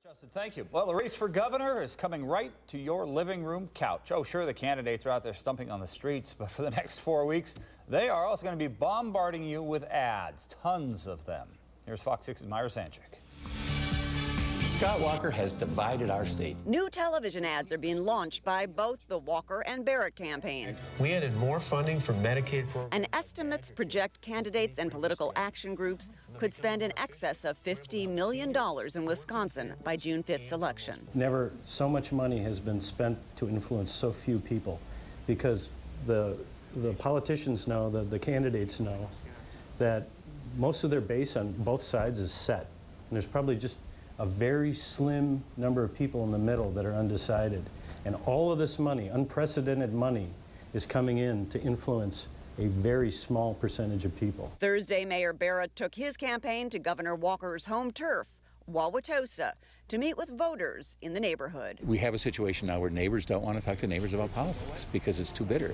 Justin, thank you. Well, the race for governor is coming right to your living room couch. Oh, sure, the candidates are out there stumping on the streets, but for the next 4 weeks, they are also going to be bombarding you with ads, tons of them. Here's Fox 6's Myra Sanchick. Scott Walker has divided our state. New television ads are being launched by both the Walker and Barrett campaigns. We added more funding for Medicaid programs. And estimates project candidates and political action groups could spend in excess of $50 million in Wisconsin by June 5th's election. Never so much money has been spent to influence so few people, because the politicians know, the candidates know, that most of their base on both sides is set. And there's probably just a very slim number of people in the middle that are undecided. And all of this money, unprecedented money, is coming in to influence a very small percentage of people. Thursday, Mayor Barrett took his campaign to Governor Walker's home turf, Wauwatosa, to meet with voters in the neighborhood. We have a situation now where neighbors don't want to talk to neighbors about politics because it's too bitter,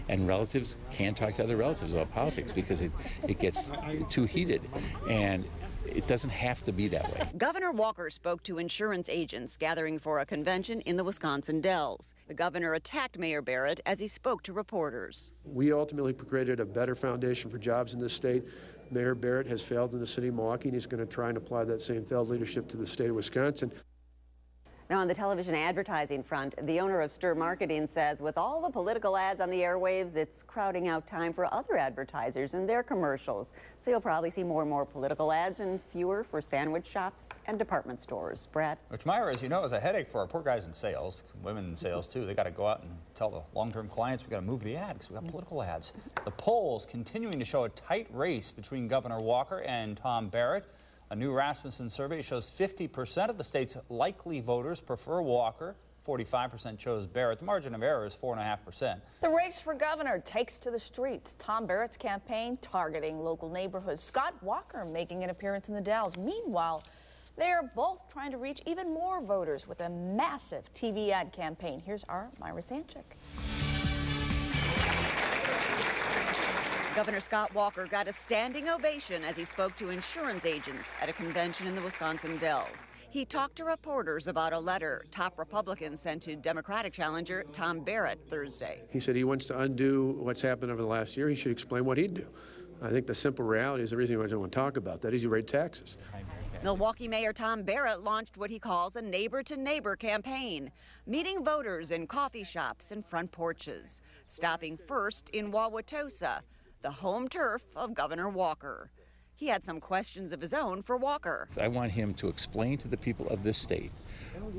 and relatives can't talk to other relatives about politics because it gets too heated, and it doesn't have to be that way. Governor Walker spoke to insurance agents gathering for a convention in the Wisconsin Dells. The governor attacked Mayor Barrett as he spoke to reporters. We ultimately created a better foundation for jobs in this state. Mayor Barrett has failed in the city of Milwaukee, and he's going to try and apply that same failed leadership to the state of Wisconsin. Now, on the television advertising front, the owner of Stir Marketing says with all the political ads on the airwaves, it's crowding out time for other advertisers and their commercials. So you'll probably see more and more political ads and fewer for sandwich shops and department stores. Brad? Which, Myra, as you know, is a headache for our poor guys in sales, women in sales too. They got to go out and tell the long-term clients we got to move the ad because we got political ads. The polls continuing to show a tight race between Governor Walker and Tom Barrett. A new Rasmussen survey shows 50% of the state's likely voters prefer Walker. 45% chose Barrett. The margin of error is 4.5%. The race for governor takes to the streets. Tom Barrett's campaign targeting local neighborhoods. Scott Walker making an appearance in the Dells. Meanwhile, they are both trying to reach even more voters with a massive TV ad campaign. Here's our Myra Sanchick. Governor Scott Walker got a standing ovation as he spoke to insurance agents at a convention in the Wisconsin Dells. He talked to reporters about a letter top Republicans sent to Democratic challenger Tom Barrett Thursday. He said he wants to undo what's happened over the last year. He should explain what he'd do. I think the simple reality is the reason he doesn't want to talk about that is he raised taxes. Milwaukee Mayor Tom Barrett launched what he calls a neighbor-to-neighbor campaign, meeting voters in coffee shops and front porches, stopping first in Wauwatosa, the home turf of Governor Walker. He had some questions of his own for Walker. I want him to explain to the people of this state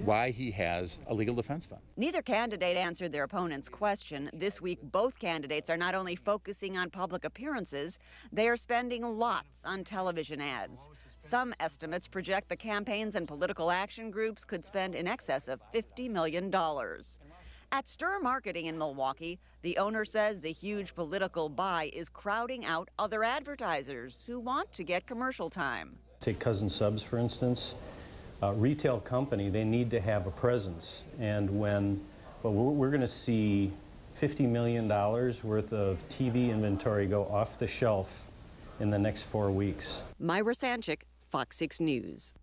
why he has a legal defense fund. Neither candidate answered their opponent's question. This week, both candidates are not only focusing on public appearances, they are spending lots on television ads. Some estimates project the campaigns and political action groups could spend in excess of $50 million. At Stir Marketing in Milwaukee, the owner says the huge political buy is crowding out other advertisers who want to get commercial time. Take Cousin Subs, for instance. Retail company, they need to have a presence. And we're going to see $50 million worth of TV inventory go off the shelf in the next 4 weeks. Myra Sanchick, Fox 6 News.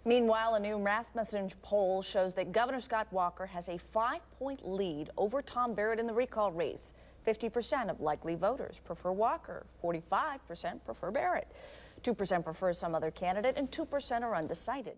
Meanwhile, a new Rasmussen poll shows that Governor Scott Walker has a 5-point lead over Tom Barrett in the recall race. 50% of likely voters prefer Walker, 45% prefer Barrett, 2% prefer some other candidate, and 2% are undecided.